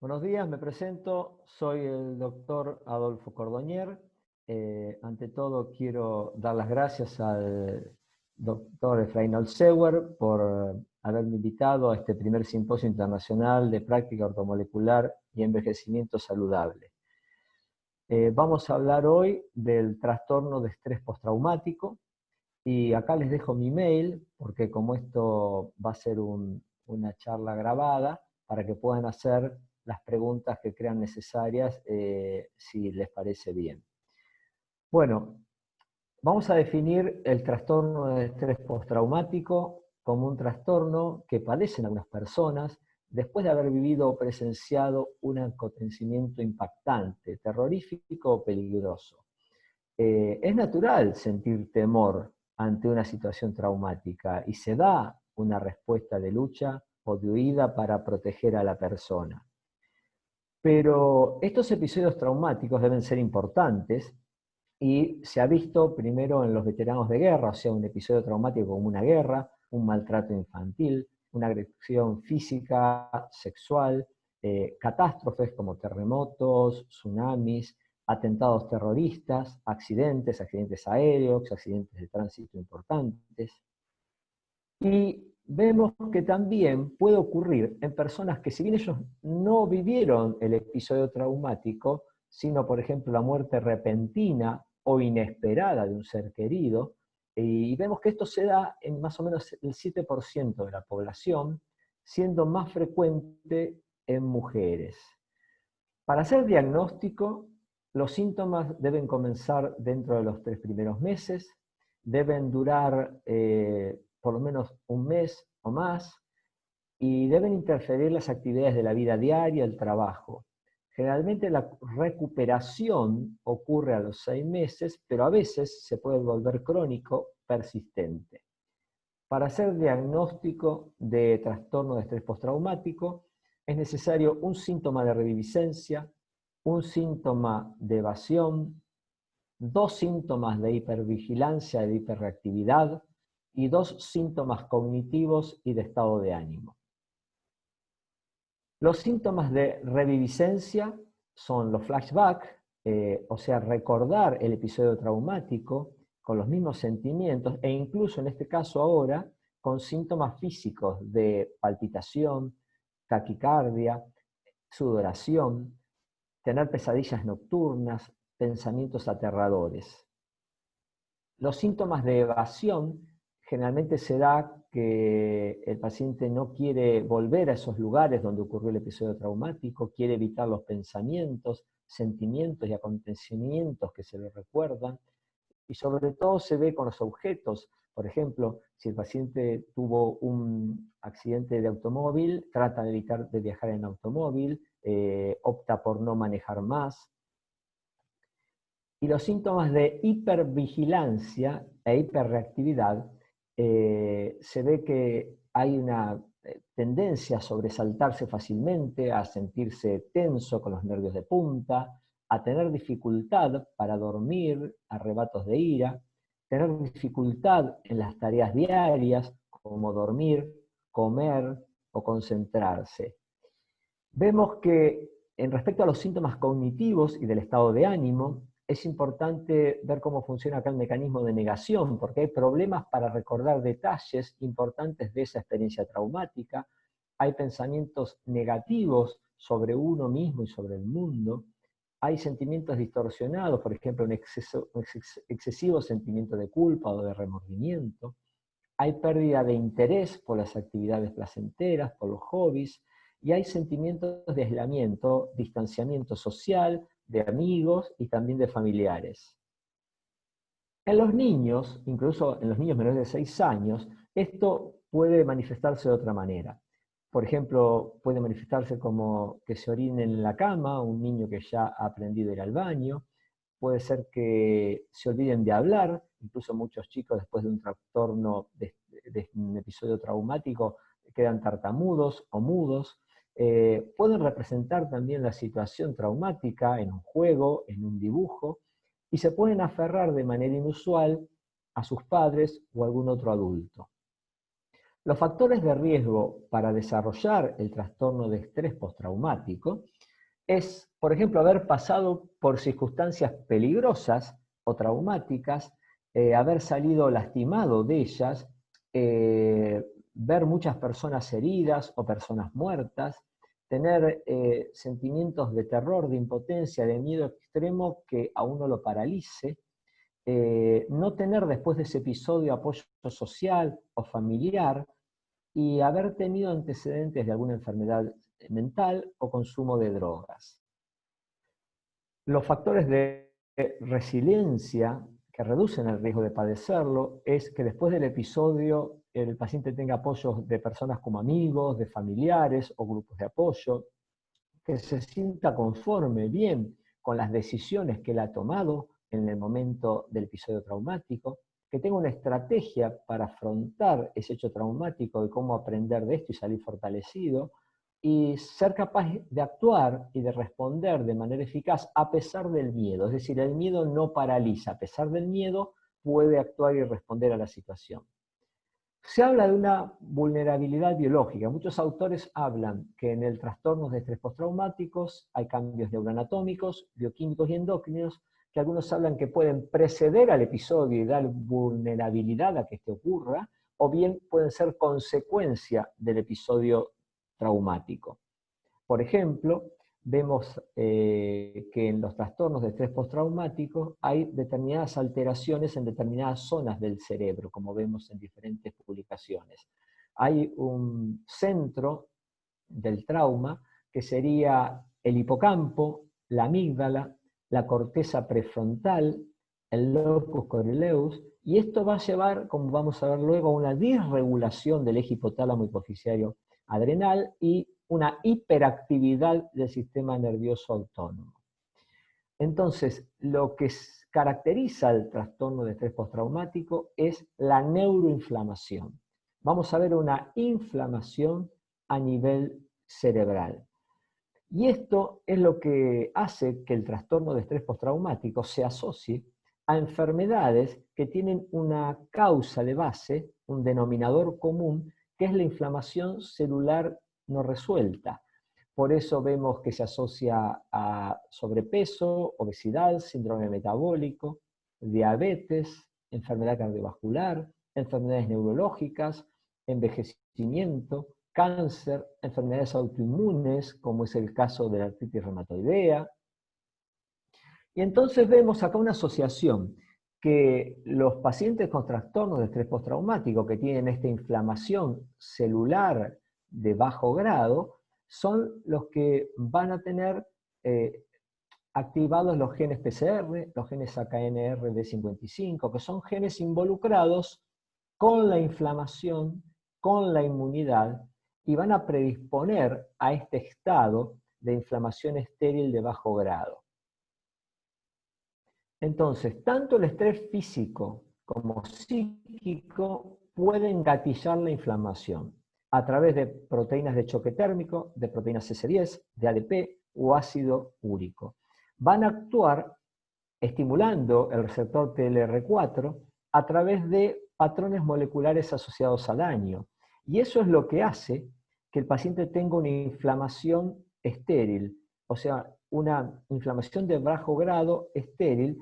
Buenos días, me presento, soy el doctor Adolfo Cordoñer. Ante todo quiero dar las gracias al doctor Efraín Olseuer por haberme invitado a este primer simposio internacional de práctica ortomolecular y envejecimiento saludable. Vamos a hablar hoy del trastorno de estrés postraumático y acá les dejo mi mail porque como esto va a ser una charla grabada para que puedan hacer las preguntas que crean necesarias si les parece bien. Bueno, vamos a definir el trastorno de estrés postraumático como un trastorno que padecen algunas personas después de haber vivido o presenciado un acontecimiento impactante, terrorífico o peligroso. Es natural sentir temor ante una situación traumática y se da una respuesta de lucha o de huida para proteger a la persona. Pero estos episodios traumáticos deben ser importantes y se ha visto primero en los veteranos de guerra, o sea, un episodio traumático como una guerra, un maltrato infantil, una agresión física, sexual, catástrofes como terremotos, tsunamis, atentados terroristas, accidentes aéreos, accidentes de tránsito importantes. Y vemos que también puede ocurrir en personas que si bien ellos no vivieron el episodio traumático, sino por ejemplo la muerte repentina o inesperada de un ser querido, y vemos que esto se da en más o menos el 7% de la población, siendo más frecuente en mujeres. Para hacer diagnóstico, los síntomas deben comenzar dentro de los 3 primeros meses, deben durar por lo menos un mes o más, y deben interferir las actividades de la vida diaria, el trabajo. Generalmente la recuperación ocurre a los 6 meses, pero a veces se puede volver crónico persistente. Para hacer diagnóstico de trastorno de estrés postraumático, es necesario un síntoma de reviviscencia, un síntoma de evasión, 2 síntomas de hipervigilancia, de hiperreactividad, y 2 síntomas cognitivos y de estado de ánimo. Los síntomas de reviviscencia son los flashbacks, o sea, recordar el episodio traumático con los mismos sentimientos e incluso en este caso ahora con síntomas físicos de palpitación, taquicardia, sudoración, tener pesadillas nocturnas, pensamientos aterradores. Los síntomas de evasión generalmente se da que el paciente no quiere volver a esos lugares donde ocurrió el episodio traumático, quiere evitar los pensamientos, sentimientos y acontecimientos que se le recuerdan, y sobre todo se ve con los objetos. Por ejemplo, si el paciente tuvo un accidente de automóvil, trata de evitar de viajar en automóvil, opta por no manejar más. Y los síntomas de hipervigilancia e hiperreactividad, se ve que hay una tendencia a sobresaltarse fácilmente, a sentirse tenso con los nervios de punta, a tener dificultad para dormir, arrebatos de ira, tener dificultad en las tareas diarias como dormir, comer o concentrarse. Vemos que en respecto a los síntomas cognitivos y del estado de ánimo, es importante ver cómo funciona acá el mecanismo de negación, porque hay problemas para recordar detalles importantes de esa experiencia traumática, hay pensamientos negativos sobre uno mismo y sobre el mundo, hay sentimientos distorsionados, por ejemplo, un excesivo sentimiento de culpa o de remordimiento, hay pérdida de interés por las actividades placenteras, por los hobbies, y hay sentimientos de aislamiento, distanciamiento social, de amigos y también de familiares. En los niños, incluso en los niños menores de 6 años, esto puede manifestarse de otra manera. Por ejemplo, puede manifestarse como que se orinen en la cama, un niño que ya ha aprendido a ir al baño, puede ser que se olviden de hablar, incluso muchos chicos después de un trastorno, de un episodio traumático, quedan tartamudos o mudos. Pueden representar también la situación traumática en un juego, en un dibujo, y se pueden aferrar de manera inusual a sus padres o a algún otro adulto. Los factores de riesgo para desarrollar el trastorno de estrés postraumático es, por ejemplo, haber pasado por circunstancias peligrosas o traumáticas, haber salido lastimado de ellas, ver muchas personas heridas o personas muertas, tener sentimientos de terror, de impotencia, de miedo extremo que a uno lo paralice, no tener después de ese episodio apoyo social o familiar y haber tenido antecedentes de alguna enfermedad mental o consumo de drogas. Los factores de resiliencia que reducen el riesgo de padecerlo es que después del episodio el paciente tenga apoyo de personas como amigos, de familiares o grupos de apoyo, que se sienta conforme, bien, con las decisiones que él ha tomado en el momento del episodio traumático, que tenga una estrategia para afrontar ese hecho traumático y cómo aprender de esto y salir fortalecido, y ser capaz de actuar y de responder de manera eficaz a pesar del miedo. Es decir, el miedo no paraliza, a pesar del miedo puede actuar y responder a la situación. Se habla de una vulnerabilidad biológica. Muchos autores hablan que en el trastorno de estrés postraumáticos hay cambios neuroanatómicos, bioquímicos y endocrinos, que algunos hablan que pueden preceder al episodio y dar vulnerabilidad a que esto ocurra, o bien pueden ser consecuencia del episodio traumático. Por ejemplo, vemos que en los trastornos de estrés postraumático hay determinadas alteraciones en determinadas zonas del cerebro, como vemos en diferentes publicaciones. Hay un centro del trauma que sería el hipocampo, la amígdala, la corteza prefrontal, el locus coeruleus, y esto va a llevar, como vamos a ver luego, a una disregulación del eje hipotálamo hipoficiario adrenal y una hiperactividad del sistema nervioso autónomo. Entonces, lo que caracteriza el trastorno de estrés postraumático es la neuroinflamación. Vamos a ver una inflamación a nivel cerebral. Y esto es lo que hace que el trastorno de estrés postraumático se asocie a enfermedades que tienen una causa de base, un denominador común, que es la inflamación celular no resuelta. Por eso vemos que se asocia a sobrepeso, obesidad, síndrome metabólico, diabetes, enfermedad cardiovascular, enfermedades neurológicas, envejecimiento, cáncer, enfermedades autoinmunes, como es el caso de la artritis reumatoidea. Y entonces vemos acá una asociación, que los pacientes con trastornos de estrés postraumático que tienen esta inflamación celular de bajo grado, son los que van a tener activados los genes PCR, los genes AKNR-D55, que son genes involucrados con la inflamación, con la inmunidad, y van a predisponer a este estado de inflamación estéril de bajo grado. Entonces, tanto el estrés físico como psíquico pueden gatillar la inflamación a través de proteínas de choque térmico, de proteínas S10, de ADP o ácido úrico. Van a actuar estimulando el receptor TLR4 a través de patrones moleculares asociados a daño. Y eso es lo que hace que el paciente tenga una inflamación estéril, o sea, una inflamación de bajo grado estéril,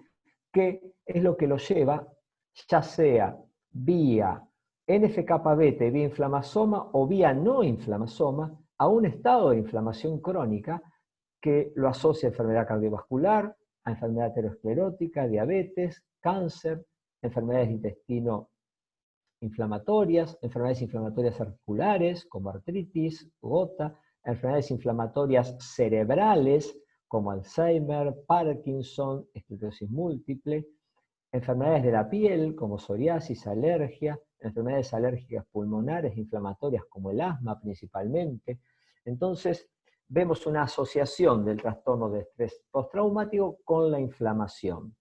que es lo que lo lleva, ya sea vía NF-κB, vía inflamasoma o vía no inflamasoma, a un estado de inflamación crónica que lo asocia a enfermedad cardiovascular, a enfermedad aterosclerótica, diabetes, cáncer, enfermedades de intestino inflamatorias, enfermedades inflamatorias articulares como artritis, gota, enfermedades inflamatorias cerebrales como Alzheimer, Parkinson, esclerosis múltiple, enfermedades de la piel como psoriasis, alergia, enfermedades alérgicas pulmonares inflamatorias como el asma principalmente. Entonces, vemos una asociación del trastorno de estrés postraumático con la inflamación.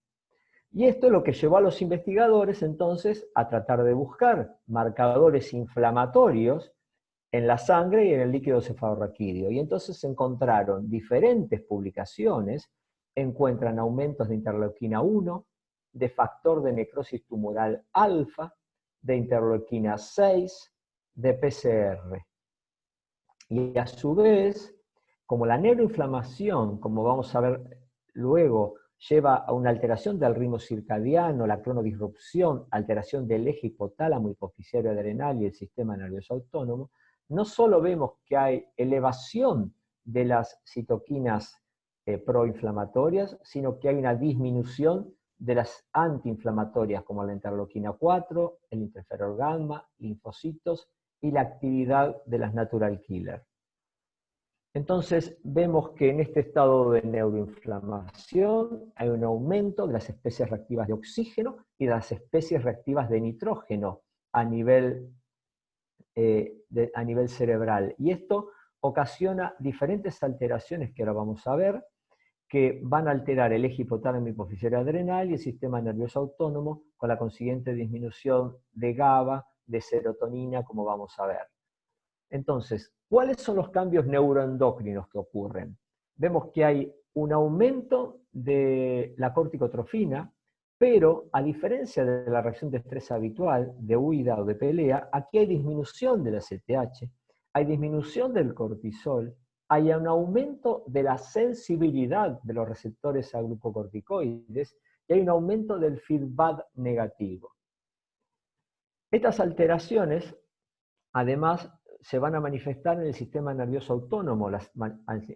Y esto es lo que llevó a los investigadores entonces a tratar de buscar marcadores inflamatorios en la sangre y en el líquido cefalorraquídeo. Y entonces encontraron diferentes publicaciones, encuentran aumentos de interleuquina 1, de factor de necrosis tumoral alfa, de interleuquina 6, de PCR. Y a su vez, como la neuroinflamación, como vamos a ver luego, lleva a una alteración del ritmo circadiano, la cronodisrupción, alteración del eje hipotálamo, hipoficiario adrenal y el sistema nervioso autónomo, no solo vemos que hay elevación de las citoquinas proinflamatorias, sino que hay una disminución de las antiinflamatorias, como la interleuquina 4, el interferón gamma, linfocitos y la actividad de las natural killer. Entonces vemos que en este estado de neuroinflamación hay un aumento de las especies reactivas de oxígeno y de las especies reactivas de nitrógeno a nivel cerebral. Y esto ocasiona diferentes alteraciones que ahora vamos a ver, que van a alterar el eje hipotálamo hipoficiario adrenal y el sistema nervioso autónomo, con la consiguiente disminución de GABA, de serotonina, como vamos a ver. Entonces, ¿cuáles son los cambios neuroendocrinos que ocurren? Vemos que hay un aumento de la corticotrofina, pero a diferencia de la reacción de estrés habitual, de huida o de pelea, aquí hay disminución del ACTH, hay disminución del cortisol, hay un aumento de la sensibilidad de los receptores a glucocorticoides y hay un aumento del feedback negativo. Estas alteraciones, además, se van a manifestar en el sistema nervioso autónomo, las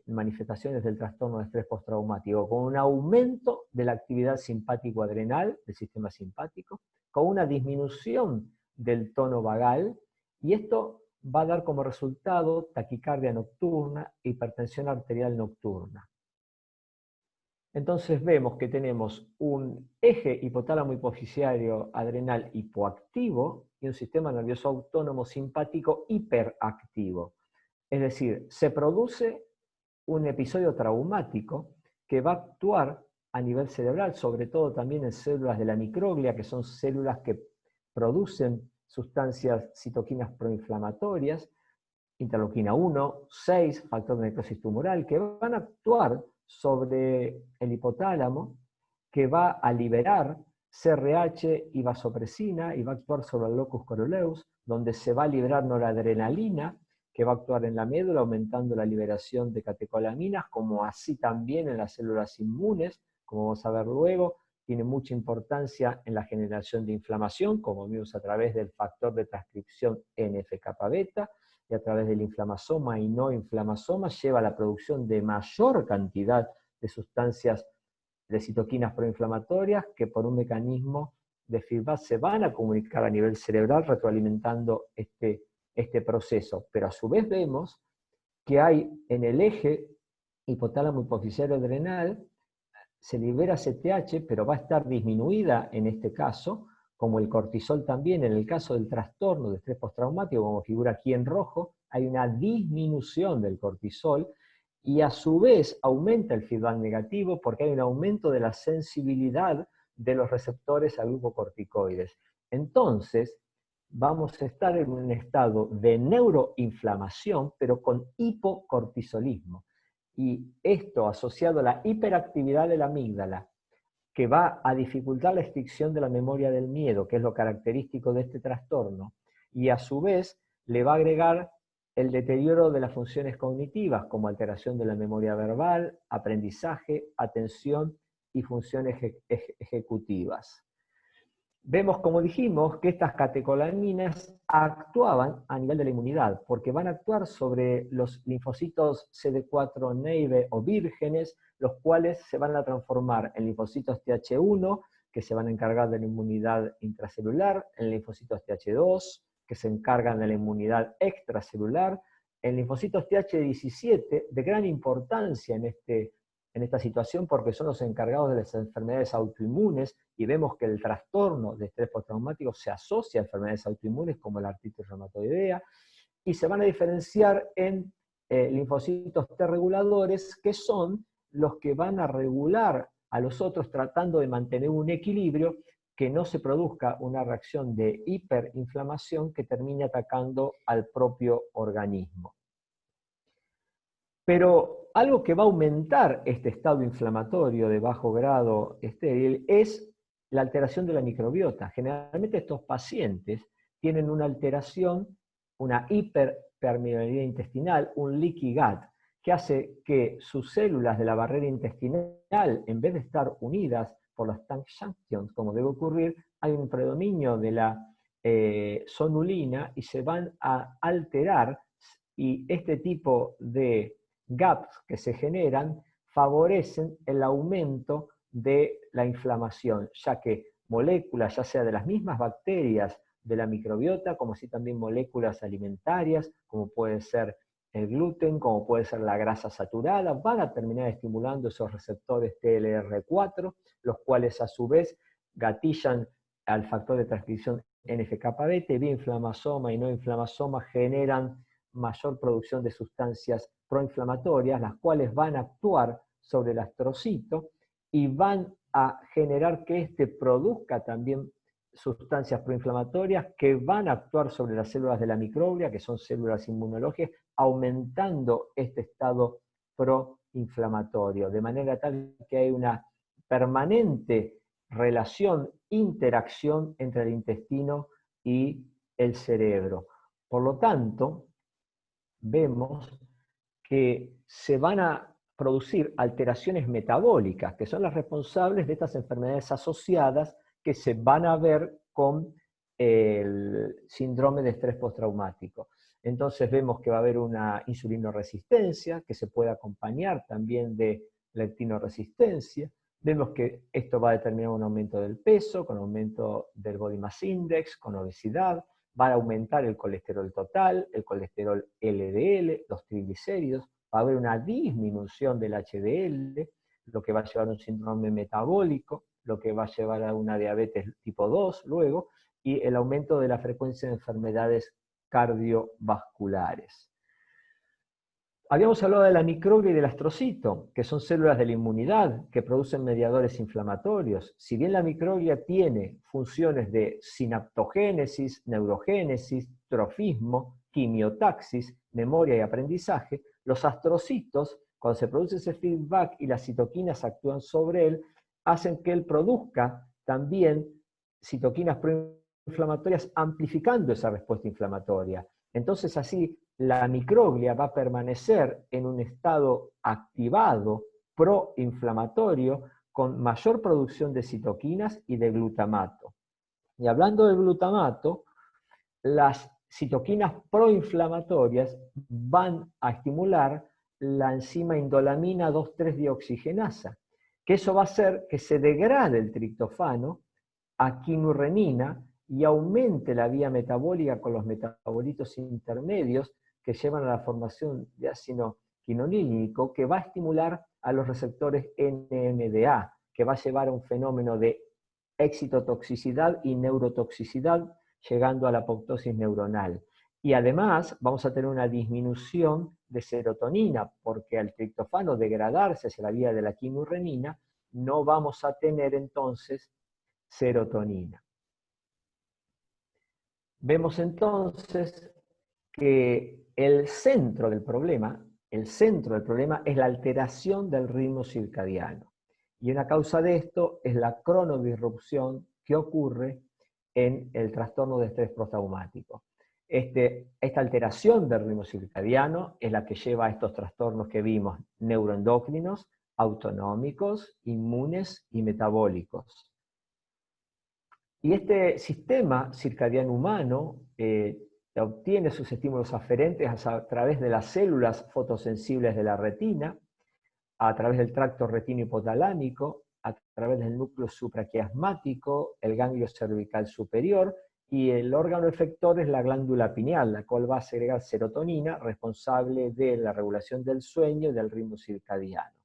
manifestaciones del trastorno de estrés postraumático, con un aumento de la actividad simpático-adrenal, del sistema simpático, con una disminución del tono vagal, y esto va a dar como resultado taquicardia nocturna, hipertensión arterial nocturna. Entonces vemos que tenemos un eje hipotálamo hipoficiario adrenal hipoactivo y un sistema nervioso autónomo simpático hiperactivo. Es decir, se produce un episodio traumático que va a actuar a nivel cerebral, sobre todo también en células de la microglia, que son células que producen sustancias citoquinas proinflamatorias, interleuquina 1, 6, factor de necrosis tumoral, que van a actuar sobre el hipotálamo, que va a liberar CRH y vasopresina y va a actuar sobre el locus coruleus, donde se va a liberar noradrenalina, que va a actuar en la médula, aumentando la liberación de catecolaminas, como así también en las células inmunes, como vamos a ver luego, tiene mucha importancia en la generación de inflamación, como vimos a través del factor de transcripción NF-kappa-beta, y a través del inflamasoma y no inflamasoma lleva a la producción de mayor cantidad de sustancias de citoquinas proinflamatorias que por un mecanismo de feedback se van a comunicar a nivel cerebral retroalimentando este proceso. Pero a su vez vemos que hay en el eje hipotálamo hipoficiario adrenal, se libera CTH, pero va a estar disminuida en este caso, como el cortisol también, en el caso del trastorno de estrés postraumático, como figura aquí en rojo, hay una disminución del cortisol y a su vez aumenta el feedback negativo porque hay un aumento de la sensibilidad de los receptores a glucocorticoides. Entonces, vamos a estar en un estado de neuroinflamación, pero con hipocortisolismo. Y esto asociado a la hiperactividad de la amígdala, que va a dificultar la extinción de la memoria del miedo, que es lo característico de este trastorno, y a su vez le va a agregar el deterioro de las funciones cognitivas, como alteración de la memoria verbal, aprendizaje, atención y funciones ejecutivas. Vemos, como dijimos, que estas catecolaminas actuaban a nivel de la inmunidad, porque van a actuar sobre los linfocitos CD4 naive o vírgenes, los cuales se van a transformar en linfocitos Th1, que se van a encargar de la inmunidad intracelular, en linfocitos Th2, que se encargan de la inmunidad extracelular, en linfocitos Th17, de gran importancia en esta situación porque son los encargados de las enfermedades autoinmunes y vemos que el trastorno de estrés postraumático se asocia a enfermedades autoinmunes como la artritis reumatoidea y se van a diferenciar en linfocitos T reguladores que son los que van a regular a los otros tratando de mantener un equilibrio, que no se produzca una reacción de hiperinflamación que termine atacando al propio organismo. Pero algo que va a aumentar este estado inflamatorio de bajo grado estéril es la alteración de la microbiota. Generalmente estos pacientes tienen una alteración una hiperpermeabilidad intestinal, un leaky gut, que hace que sus células de la barrera intestinal, en vez de estar unidas por las tank junctions, como debe ocurrir, hay un predominio de la sonulina y se van a alterar, y este tipo de gaps que se generan favorecen el aumento de la inflamación, ya que moléculas, ya sea de las mismas bacterias de la microbiota, como si también moléculas alimentarias, como puede ser el gluten, como puede ser la grasa saturada, van a terminar estimulando esos receptores TLR4, los cuales a su vez gatillan al factor de transcripción NF-κB, vía inflamasoma y no inflamasoma generan mayor producción de sustancias proinflamatorias, las cuales van a actuar sobre el astrocito y van a generar que éste produzca también sustancias proinflamatorias que van a actuar sobre las células de la microglia, que son células inmunológicas, aumentando este estado proinflamatorio, de manera tal que hay una permanente relación, interacción entre el intestino y el cerebro. Por lo tanto, vemos que se van a producir alteraciones metabólicas, que son las responsables de estas enfermedades asociadas que se van a ver con el síndrome de estrés postraumático. Entonces vemos que va a haber una insulinoresistencia, que se puede acompañar también de leptinoresistencia. Vemos que esto va a determinar un aumento del peso, con aumento del body mass index, con obesidad, va a aumentar el colesterol total, el colesterol LDL, los triglicéridos, va a haber una disminución del HDL, lo que va a llevar a un síndrome metabólico, lo que va a llevar a una diabetes tipo 2 luego, y el aumento de la frecuencia de enfermedades cardiovasculares. Habíamos hablado de la microglia y del astrocito, que son células de la inmunidad que producen mediadores inflamatorios. Si bien la microglia tiene funciones de sinaptogénesis, neurogénesis, trofismo, quimiotaxis, memoria y aprendizaje, los astrocitos, cuando se produce ese feedback y las citoquinas actúan sobre él, hacen que él produzca también citoquinas proinflamatorias amplificando esa respuesta inflamatoria. Entonces así la microglia va a permanecer en un estado activado, proinflamatorio, con mayor producción de citoquinas y de glutamato. Y hablando de glutamato, las citoquinas proinflamatorias van a estimular la enzima indolamina 2,3-dioxigenasa, que eso va a hacer que se degrade el triptofano a quinurrenina y aumente la vía metabólica con los metabolitos intermedios que llevan a la formación de ácido quinolínico, que va a estimular a los receptores NMDA, que va a llevar a un fenómeno de excitotoxicidad y neurotoxicidad, llegando a la apoptosis neuronal. Y además vamos a tener una disminución de serotonina, porque al triptofano degradarse hacia la vía de la quinurrenina, no vamos a tener entonces serotonina. Vemos entonces que el centro del problema es la alteración del ritmo circadiano. Y una causa de esto es la cronodisrupción que ocurre en el trastorno de estrés postraumático. Esta alteración del ritmo circadiano es la que lleva a estos trastornos que vimos, neuroendocrinos, autonómicos, inmunes y metabólicos. Y este sistema circadiano humano obtiene sus estímulos aferentes a través de las células fotosensibles de la retina, a través del tracto retino-hipotalámico, a través del núcleo supraquiasmático, el ganglio cervical superior, y el órgano efector es la glándula pineal, la cual va a segregar serotonina, responsable de la regulación del sueño y del ritmo circadiano.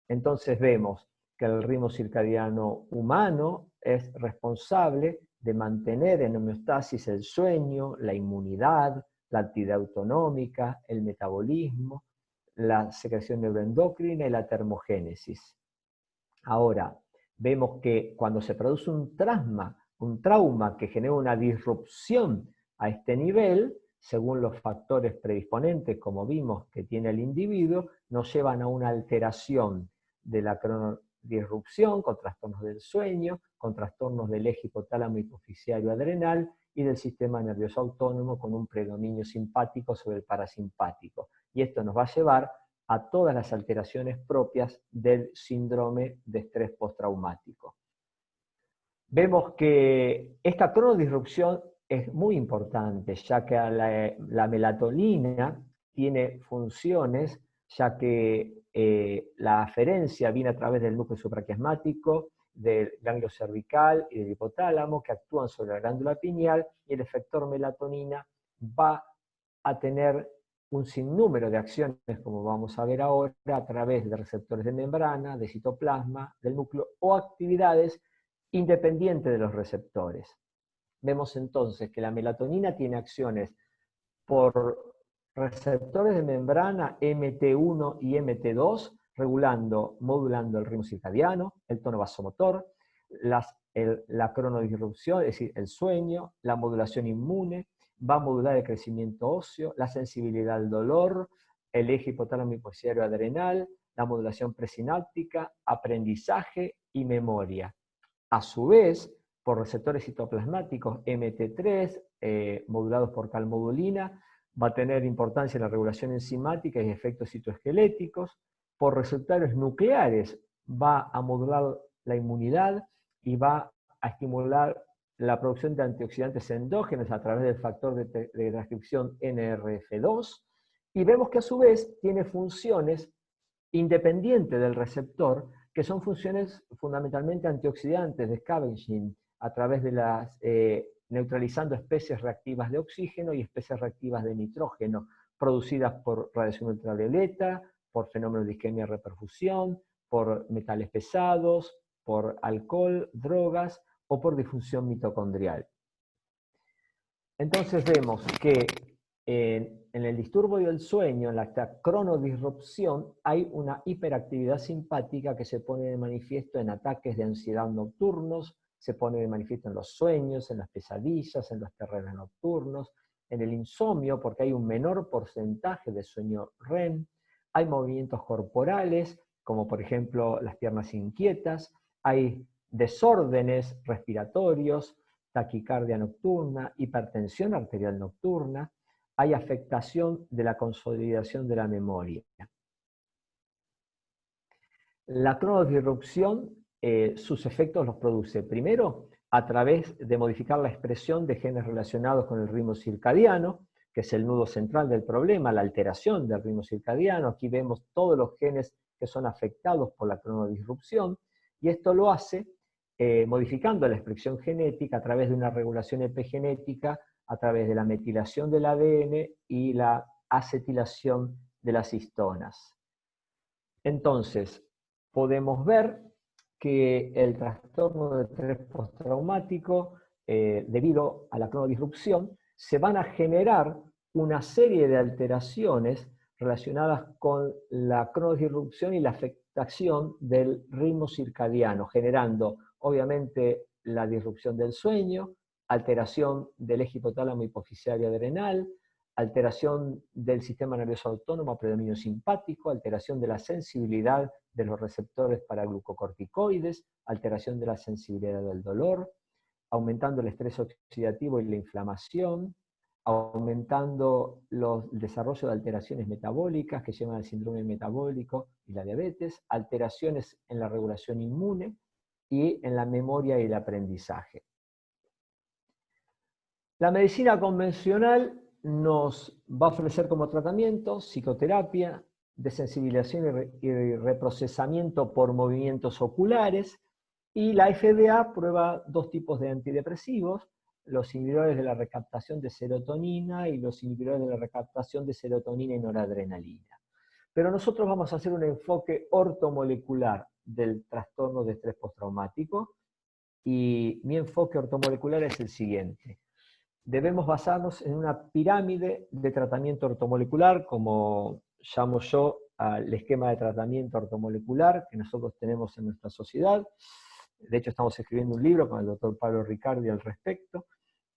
Entonces vemos que el ritmo circadiano humano es responsable de mantener en homeostasis el sueño, la inmunidad, la actividad autonómica, el metabolismo, la secreción neuroendocrina y la termogénesis. Ahora, vemos que cuando se produce un trauma que genera una disrupción a este nivel, según los factores predisponentes, como vimos que tiene el individuo, nos llevan a una alteración de la cronodisrupción, con trastornos del sueño, con trastornos del eje hipotálamo hipofisiario adrenal y del sistema nervioso autónomo con un predominio simpático sobre el parasimpático. Y esto nos va a llevar a todas las alteraciones propias del síndrome de estrés postraumático. Vemos que esta cronodisrupción es muy importante, ya que la melatonina tiene funciones, ya que la aferencia viene a través del núcleo supraquiasmático, del ganglio cervical y del hipotálamo, que actúan sobre la glándula pineal, y el efector melatonina va a tener un sinnúmero de acciones, como vamos a ver ahora, a través de receptores de membrana, de citoplasma, del núcleo, o actividades independientes de los receptores. Vemos entonces que la melatonina tiene acciones por receptores de membrana MT1 y MT2, modulando el ritmo circadiano, el tono vasomotor, la cronodisrupción, es decir, el sueño, la modulación inmune, va a modular el crecimiento óseo, la sensibilidad al dolor, el eje hipotálamo hipofisiario adrenal, la modulación presináptica, aprendizaje y memoria. A su vez, por receptores citoplasmáticos MT3, modulados por calmodulina, va a tener importancia en la regulación enzimática y efectos citoesqueléticos. Por receptores nucleares va a modular la inmunidad y va a estimular la producción de antioxidantes endógenos a través del factor de transcripción NRF2. Y vemos que a su vez tiene funciones independientes del receptor, que son funciones fundamentalmente antioxidantes de scavenging, a través de las neutralizando especies reactivas de oxígeno y especies reactivas de nitrógeno, producidas por radiación ultravioleta, por fenómenos de isquemia reperfusión, por metales pesados, por alcohol, drogas o por disfunción mitocondrial. Entonces vemos que en el disturbio del sueño, en la cronodisrupción, hay una hiperactividad simpática que se pone de manifiesto en ataques de ansiedad nocturnos, se pone de manifiesto en los sueños, en las pesadillas, en los terrores nocturnos, en el insomnio, porque hay un menor porcentaje de sueño REM, hay movimientos corporales, como por ejemplo las piernas inquietas, hay desórdenes respiratorios, taquicardia nocturna, hipertensión arterial nocturna, hay afectación de la consolidación de la memoria. La cronodisrupción, sus efectos los produce primero a través de modificar la expresión de genes relacionados con el ritmo circadiano, que es el nudo central del problema, la alteración del ritmo circadiano. Aquí vemos todos los genes que son afectados por la cronodisrupción, y esto lo hace modificando la expresión genética a través de una regulación epigenética, a través de la metilación del ADN y la acetilación de las histonas. Entonces, podemos ver que el trastorno de estrés postraumático, debido a la cronodisrupción, se van a generar una serie de alteraciones relacionadas con la cronodisrupción y la afectación del ritmo circadiano, generando obviamente la disrupción del sueño, alteración del eje hipotálamo hipofisiario adrenal, alteración del sistema nervioso autónomo a predominio simpático, alteración de la sensibilidad de los receptores para glucocorticoides, alteración de la sensibilidad del dolor, aumentando el estrés oxidativo y la inflamación, aumentando el desarrollo de alteraciones metabólicas que llevan al síndrome metabólico y la diabetes, alteraciones en la regulación inmune y en la memoria y el aprendizaje. La medicina convencional nos va a ofrecer como tratamiento psicoterapia, desensibilización y reprocesamiento por movimientos oculares, y la FDA prueba dos tipos de antidepresivos, los inhibidores de la recaptación de serotonina y los inhibidores de la recaptación de serotonina y noradrenalina. Pero nosotros vamos a hacer un enfoque ortomolecular del trastorno de estrés postraumático, y mi enfoque ortomolecular es el siguiente. Debemos basarnos en una pirámide de tratamiento ortomolecular, como llamo yo al esquema de tratamiento ortomolecular que nosotros tenemos en nuestra sociedad. De hecho, estamos escribiendo un libro con el doctor Pablo Ricardi al respecto,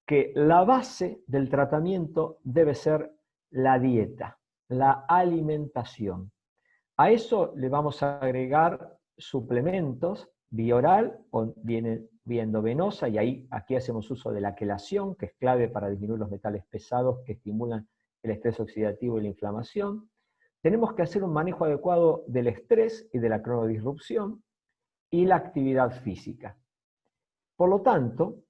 que la base del tratamiento debe ser la dieta, la alimentación. A eso le vamos a agregar suplementos vía oral, o bien vía endovenosa, y aquí hacemos uso de la quelación, que es clave para disminuir los metales pesados que estimulan el estrés oxidativo y la inflamación. Tenemos que hacer un manejo adecuado del estrés y de la cronodisrupción y la actividad física. Por lo tanto,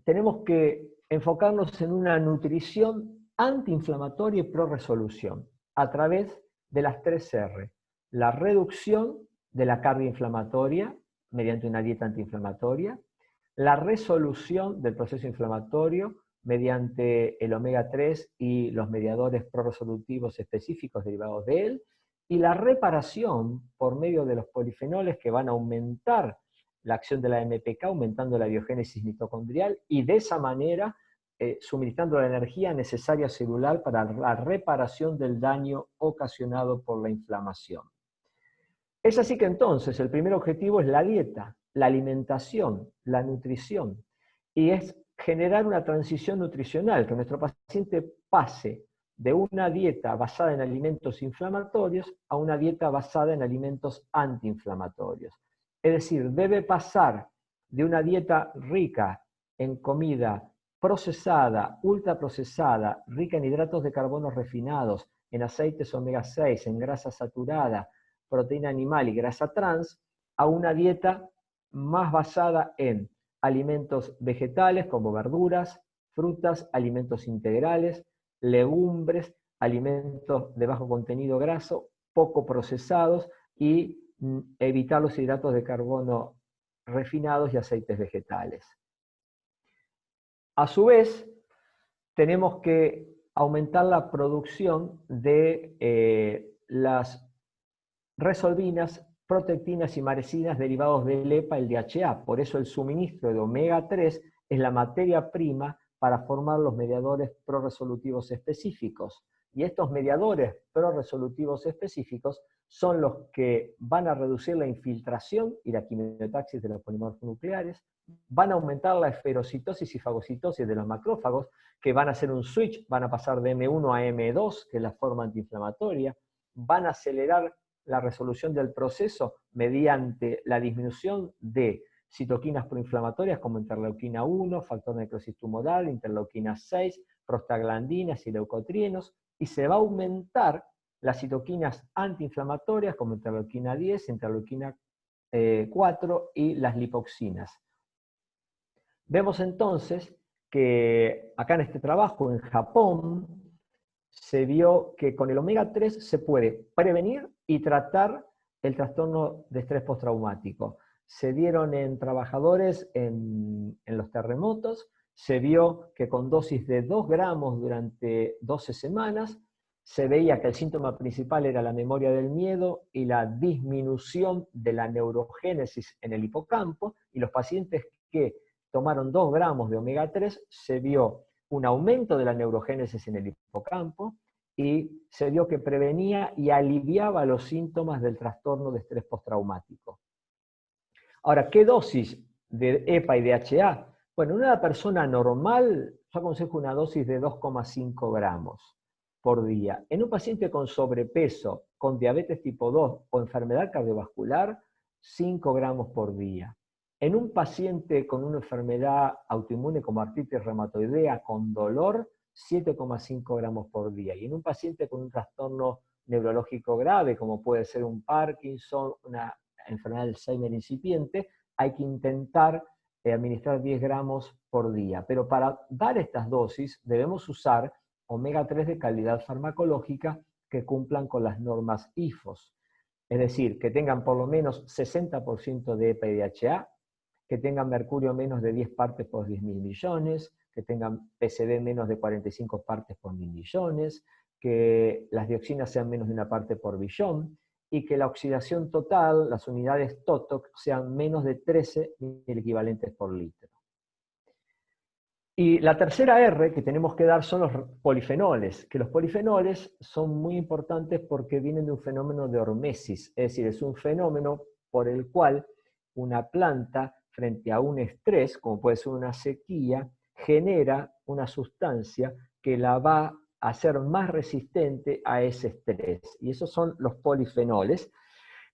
tenemos que enfocarnos en una nutrición antiinflamatoria y pro-resolución a través de las 3 R. La reducción de la carga inflamatoria mediante una dieta antiinflamatoria, la resolución del proceso inflamatorio mediante el omega 3 y los mediadores pro-resolutivos específicos derivados de él, y la reparación por medio de los polifenoles que van a aumentar la acción de la MPK, aumentando la biogénesis mitocondrial y de esa manera suministrando la energía necesaria celular para la reparación del daño ocasionado por la inflamación. Es así que entonces el primer objetivo es la dieta, la alimentación, la nutrición, y es generar una transición nutricional, que nuestro paciente pase de una dieta basada en alimentos inflamatorios a una dieta basada en alimentos antiinflamatorios. Es decir, debe pasar de una dieta rica en comida procesada, ultraprocesada, rica en hidratos de carbono refinados, en aceites omega 6, en grasa saturada, proteína animal y grasa trans, a una dieta más basada en alimentos vegetales como verduras, frutas, alimentos integrales, legumbres, alimentos de bajo contenido graso, poco procesados y evitar los hidratos de carbono refinados y aceites vegetales. A su vez, tenemos que aumentar la producción de las resolvinas, protectinas y marecinas derivados del EPA y el DHA. Por eso el suministro de omega 3 es la materia prima para formar los mediadores pro-resolutivos específicos. Y estos mediadores pro-resolutivos específicos son los que van a reducir la infiltración y la quimiotaxis de los polimorfos nucleares, van a aumentar la esferocitosis y fagocitosis de los macrófagos, que van a hacer un switch, van a pasar de M1 a M2, que es la forma antiinflamatoria, van a acelerar la resolución del proceso mediante la disminución de citoquinas proinflamatorias como interleuquina 1, factor de necrosis tumoral, interleuquina 6, prostaglandinas y leucotrienos, y se va a aumentar las citoquinas antiinflamatorias como interleuquina 10, interleuquina 4 y las lipoxinas. Vemos entonces que acá en este trabajo en Japón se vio que con el omega 3 se puede prevenir y tratar el trastorno de estrés postraumático. Se dieron en trabajadores en los terremotos, se vio que con dosis de 2 gramos durante 12 semanas, se veía que el síntoma principal era la memoria del miedo y la disminución de la neurogénesis en el hipocampo, y los pacientes que tomaron 2 gramos de omega 3 se vio un aumento de la neurogénesis en el hipocampo y se vio que prevenía y aliviaba los síntomas del trastorno de estrés postraumático. Ahora, ¿qué dosis de EPA y DHA? Bueno, en una persona normal yo aconsejo una dosis de 2,5 gramos por día. En un paciente con sobrepeso, con diabetes tipo 2 o enfermedad cardiovascular, 5 gramos por día. En un paciente con una enfermedad autoinmune como artritis reumatoidea con dolor, 7,5 gramos por día. Y en un paciente con un trastorno neurológico grave, como puede ser un Parkinson, una enfermedad de Alzheimer incipiente, hay que intentar administrar 10 gramos por día. Pero para dar estas dosis debemos usar omega 3 de calidad farmacológica que cumplan con las normas IFOS. Es decir, que tengan por lo menos 60% de EPA y DHA, que tengan mercurio menos de 10 partes por 10.000 millones, que tengan PCB menos de 45 partes por 1.000 millones, que las dioxinas sean menos de 1 parte por billón, y que la oxidación total, las unidades TOTOC, sean menos de 13 equivalentes por litro. Y la tercera R que tenemos que dar son los polifenoles, que los polifenoles son muy importantes porque vienen de un fenómeno de hormesis, es decir, es un fenómeno por el cual una planta, frente a un estrés, como puede ser una sequía, genera una sustancia que la va a hacer más resistente a ese estrés. Y esos son los polifenoles.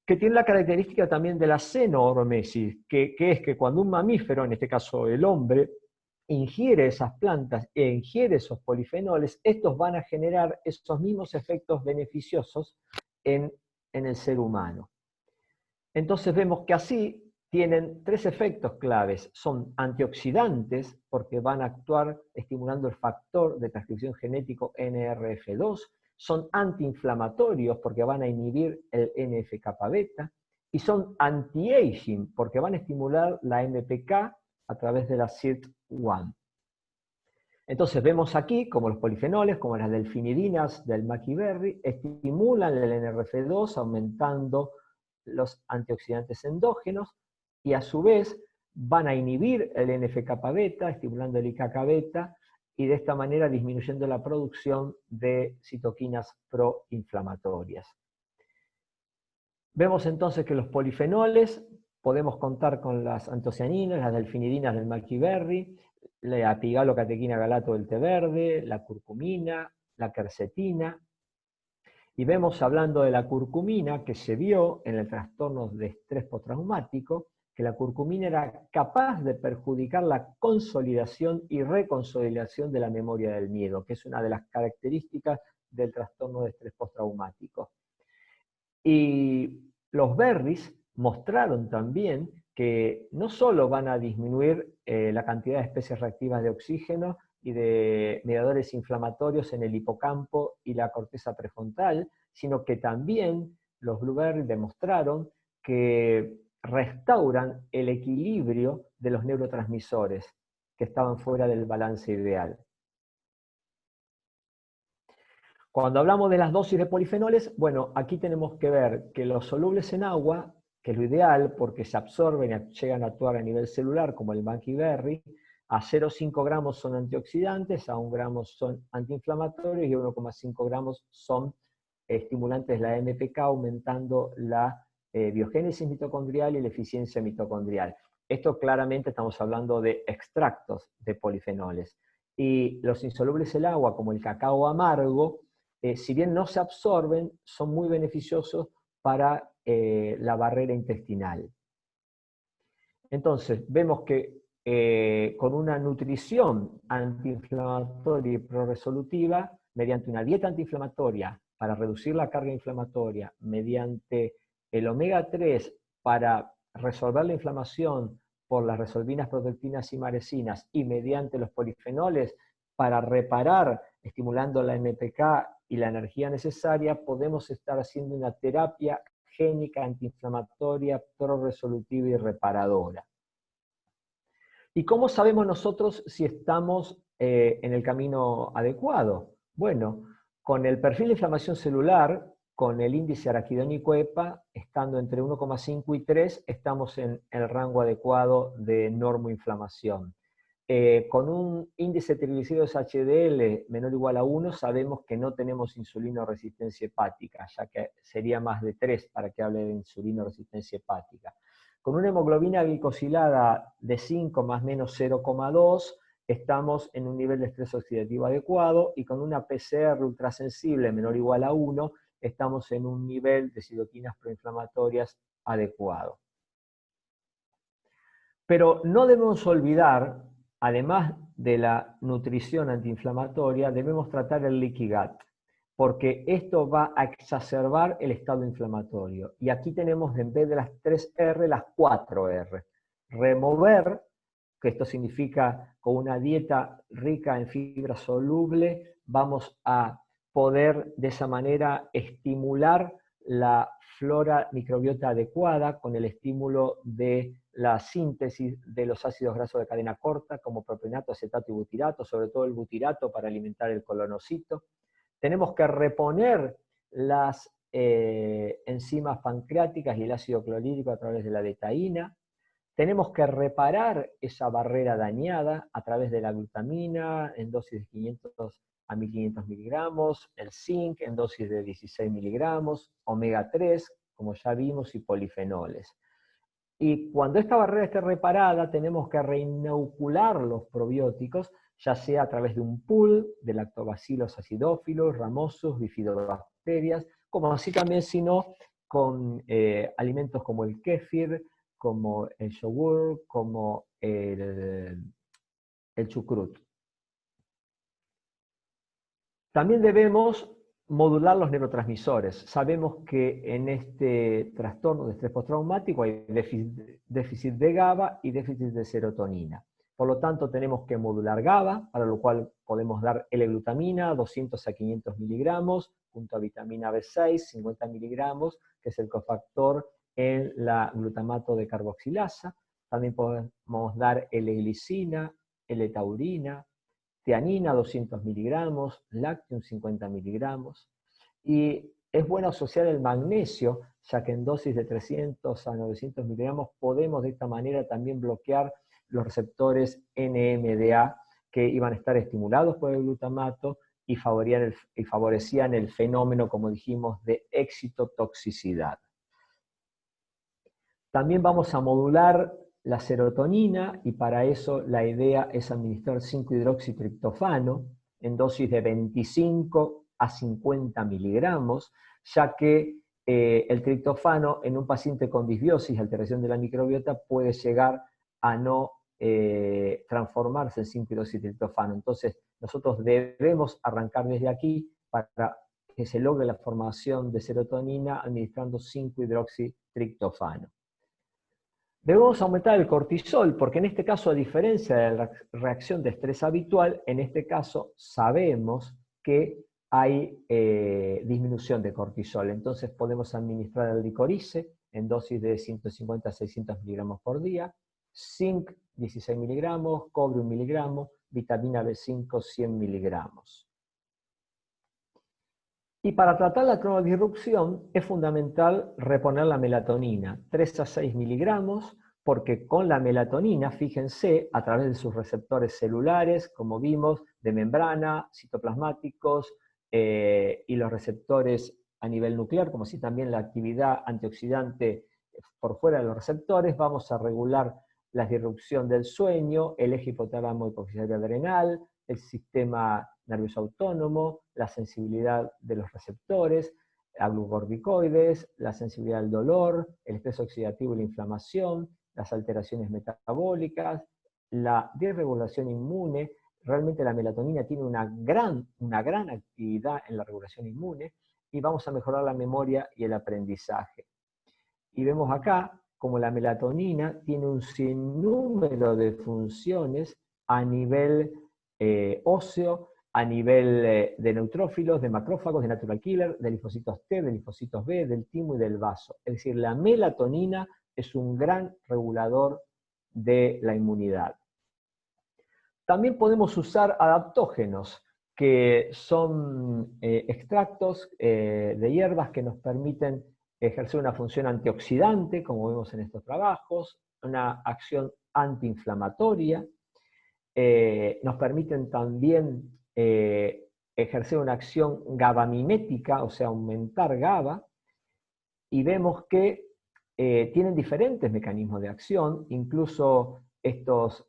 que tiene la característica también de la xenohormesis, que es que cuando un mamífero, en este caso el hombre, ingiere esas plantas e ingiere esos polifenoles, estos van a generar esos mismos efectos beneficiosos en el ser humano. Entonces vemos que así tienen tres efectos claves. Son antioxidantes, porque van a actuar estimulando el factor de transcripción genético NRF2, son antiinflamatorios, porque van a inhibir el NF-kappa-beta, y son anti-aging, porque van a estimular la MPK a través de la SIRT1. Entonces vemos aquí como los polifenoles, como las delfinidinas del maquiberry, estimulan el NRF2 aumentando los antioxidantes endógenos y a su vez van a inhibir el NF-kappa-beta, estimulando el IKK-beta, y de esta manera disminuyendo la producción de citoquinas proinflamatorias. Vemos entonces que los polifenoles podemos contar con las antocianinas, las delfinidinas del maquiberry, la apigalocatequina galato del té verde, la curcumina, la quercetina. Y vemos, hablando de la curcumina, que se vio en el trastorno de estrés postraumático, que la curcumina era capaz de perjudicar la consolidación y reconsolidación de la memoria del miedo, que es una de las características del trastorno de estrés postraumático. Y los berries mostraron también que no solo van a disminuir la cantidad de especies reactivas de oxígeno y de mediadores inflamatorios en el hipocampo y la corteza prefrontal, sino que también los blueberries demostraron que restauran el equilibrio de los neurotransmisores que estaban fuera del balance ideal. Cuando hablamos de las dosis de polifenoles, bueno, aquí tenemos que ver que los solubles en agua, que es lo ideal porque se absorben y llegan a actuar a nivel celular, como el maquiberry, a 0,5 gramos son antioxidantes, a 1 gramo son antiinflamatorios y a 1,5 gramos son estimulantes de la MPK, aumentando la biogénesis mitocondrial y la eficiencia mitocondrial. Esto claramente estamos hablando de extractos de polifenoles. Y los insolubles en agua, como el cacao amargo, si bien no se absorben, son muy beneficiosos para la barrera intestinal. Entonces, vemos que con una nutrición antiinflamatoria y proresolutiva, mediante una dieta antiinflamatoria para reducir la carga inflamatoria, mediante el omega 3 para resolver la inflamación por las resolvinas, protectinas y maresinas, y mediante los polifenoles para reparar, estimulando la MPK y la energía necesaria, podemos estar haciendo una terapia génica antiinflamatoria, proresolutiva y reparadora. ¿Y cómo sabemos nosotros si estamos en el camino adecuado? Bueno, con el perfil de inflamación celular, con el índice araquidónico EPA, estando entre 1,5 y 3, estamos en el rango adecuado de normoinflamación. Con un índice de triglicéridos HDL menor o igual a 1, sabemos que no tenemos insulinoresistencia hepática, ya que sería más de 3 para que hable de insulinoresistencia hepática. Con una hemoglobina glicosilada de 5 más menos 0,2, estamos en un nivel de estrés oxidativo adecuado, y con una PCR ultrasensible menor o igual a 1, estamos en un nivel de citoquinas proinflamatorias adecuado. Pero no debemos olvidar, además de la nutrición antiinflamatoria, debemos tratar el leaky gut, porque esto va a exacerbar el estado inflamatorio. Y aquí tenemos, en vez de las 3 R, las 4 R. Remover, que esto significa con una dieta rica en fibra soluble, vamos a poder de esa manera estimular la flora microbiota adecuada con el estímulo de la síntesis de los ácidos grasos de cadena corta, como propionato, acetato y butirato, sobre todo el butirato para alimentar el colonocito. Tenemos que reponer las enzimas pancreáticas y el ácido clorhídrico a través de la betaína. Tenemos que reparar esa barrera dañada a través de la glutamina en dosis de 500 a 1500 miligramos, el zinc en dosis de 16 miligramos, omega 3, como ya vimos, y polifenoles. Y cuando esta barrera esté reparada, tenemos que reinocular los probióticos, ya sea a través de un pool de lactobacillus acidophilus, ramosus, bifidobacterias, como así también, si no, con alimentos como el kéfir, como el yogur, como el chucrut. También debemos modular los neurotransmisores. Sabemos que en este trastorno de estrés postraumático hay déficit de GABA y déficit de serotonina. Por lo tanto, tenemos que modular GABA, para lo cual podemos dar L-glutamina, 200 a 500 miligramos, junto a vitamina B6, 50 miligramos, que es el cofactor en la glutamato de carboxilasa. También podemos dar L-glicina, L-taurina, tianina 200 miligramos, lácteum 50 miligramos. Y es bueno asociar el magnesio, ya que en dosis de 300 a 900 miligramos podemos de esta manera también bloquear los receptores NMDA que iban a estar estimulados por el glutamato y favorecían el fenómeno, como dijimos, de excitotoxicidad. También vamos a modular la serotonina y para eso la idea es administrar 5-hidroxitriptofano en dosis de 25 a 50 miligramos, ya que el triptofano en un paciente con disbiosis, alteración de la microbiota, puede llegar a no transformarse en 5-hidroxitriptofano. Entonces, nosotros debemos arrancar desde aquí para que se logre la formación de serotonina administrando 5-hidroxitriptofano. Debemos aumentar el cortisol, porque en este caso, a diferencia de la reacción de estrés habitual, en este caso sabemos que hay disminución de cortisol. Entonces podemos administrar el licorice en dosis de 150 a 600 miligramos por día, zinc 16 miligramos, cobre 1 miligramo, vitamina B5 100 miligramos. Y para tratar la cronodisrupción es fundamental reponer la melatonina, 3 a 6 miligramos, porque con la melatonina, fíjense, a través de sus receptores celulares, como vimos, de membrana, citoplasmáticos, y los receptores a nivel nuclear, como así también la actividad antioxidante por fuera de los receptores, vamos a regular la disrupción del sueño, el eje hipotálamo hipofisario adrenal, el sistema nervioso autónomo, la sensibilidad de los receptores, a glucorticoides, la sensibilidad al dolor, el estrés oxidativo y la inflamación, las alteraciones metabólicas, la desregulación inmune. Realmente la melatonina tiene una gran actividad en la regulación inmune y vamos a mejorar la memoria y el aprendizaje. Y vemos acá como la melatonina tiene un sinnúmero de funciones a nivel óseo, a nivel de neutrófilos, de macrófagos, de natural killer, de linfocitos T, de linfocitos B, del timo y del vaso. Es decir, la melatonina es un gran regulador de la inmunidad. También podemos usar adaptógenos, que son extractos de hierbas que nos permiten ejercer una función antioxidante, como vemos en estos trabajos, una acción antiinflamatoria, nos permiten también ejercer una acción GABAmimética, o sea, aumentar GABA, y vemos que tienen diferentes mecanismos de acción, incluso estos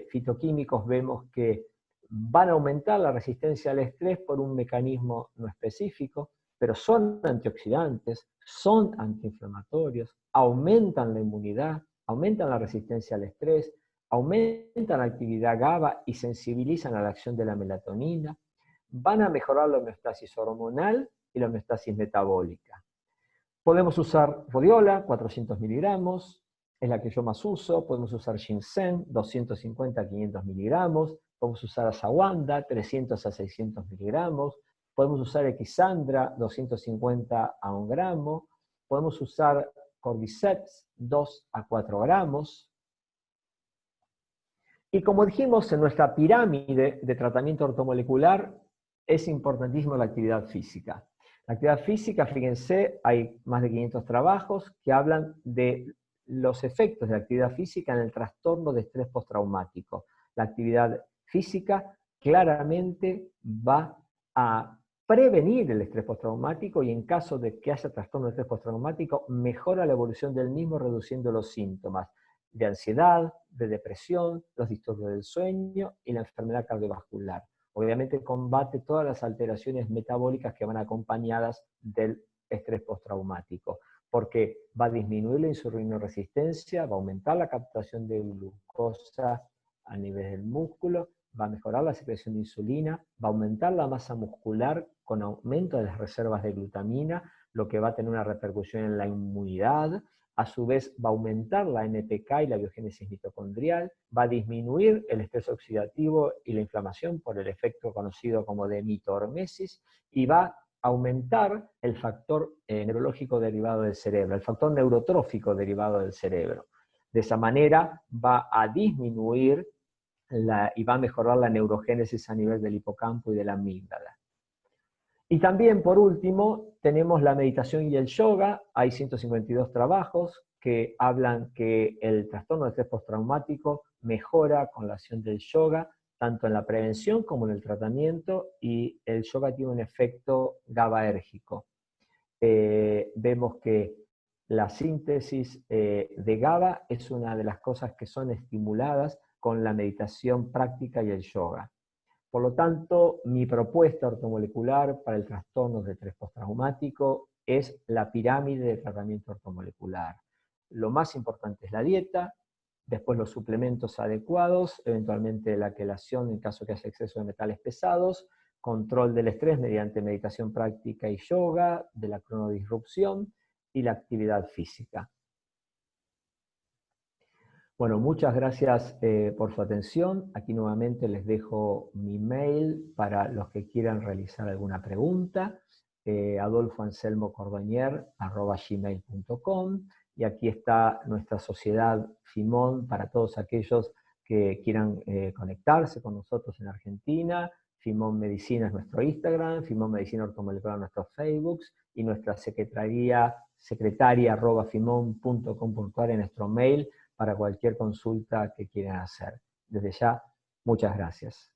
fitoquímicos vemos que van a aumentar la resistencia al estrés por un mecanismo no específico, pero son antioxidantes, son antiinflamatorios, aumentan la inmunidad, aumentan la resistencia al estrés, aumentan la actividad GABA y sensibilizan a la acción de la melatonina, van a mejorar la homeostasis hormonal y la homeostasis metabólica. Podemos usar rodiola, 400 miligramos, es la que yo más uso. Podemos usar ginseng, 250 a 500 miligramos. Podemos usar ashwagandha, 300 a 600 miligramos. Podemos usar equisandra, 250 a 1 gramo. Podemos usar cordyceps, 2 a 4 gramos. Y como dijimos, en nuestra pirámide de tratamiento ortomolecular es importantísima la actividad física. La actividad física, fíjense, hay más de 500 trabajos que hablan de los efectos de la actividad física en el trastorno de estrés postraumático. La actividad física claramente va a prevenir el estrés postraumático y en caso de que haya trastorno de estrés postraumático, mejora la evolución del mismo reduciendo los síntomas de ansiedad, de depresión, los disturbios del sueño y la enfermedad cardiovascular. Obviamente combate todas las alteraciones metabólicas que van acompañadas del estrés postraumático, porque va a disminuir la insulinoresistencia, va a aumentar la captación de glucosa a nivel del músculo, va a mejorar la secreción de insulina, va a aumentar la masa muscular con aumento de las reservas de glutamina, lo que va a tener una repercusión en la inmunidad. A su vez va a aumentar la NPK y la biogénesis mitocondrial, va a disminuir el estrés oxidativo y la inflamación por el efecto conocido como de mitohormesis, y va a aumentar el factor neurológico derivado del cerebro, el factor neurotrófico derivado del cerebro. De esa manera va a disminuir y va a mejorar la neurogénesis a nivel del hipocampo y de la amígdala. Y también, por último, tenemos la meditación y el yoga. Hay 152 trabajos que hablan que el trastorno de estrés postraumático mejora con la acción del yoga, tanto en la prevención como en el tratamiento, y el yoga tiene un efecto GABAérgico. Vemos que la síntesis de GABA es una de las cosas que son estimuladas con la meditación práctica y el yoga. Por lo tanto, mi propuesta ortomolecular para el trastorno de estrés postraumático es la pirámide de tratamiento ortomolecular. Lo más importante es la dieta, después los suplementos adecuados, eventualmente la quelación en caso que haya exceso de metales pesados, control del estrés mediante meditación práctica y yoga, de la cronodisrupción y la actividad física. Bueno, muchas gracias por su atención. Aquí nuevamente les dejo mi mail para los que quieran realizar alguna pregunta, adolfoanselmocordoñer@gmail.com, y aquí está nuestra sociedad FIMON para todos aquellos que quieran conectarse con nosotros en Argentina. FIMON Medicina es nuestro Instagram, FIMON Medicina Ortomolecular nuestro Facebook, y nuestra secretaria@fimon.com.ar en nuestro mail, para cualquier consulta que quieran hacer. Desde ya, muchas gracias.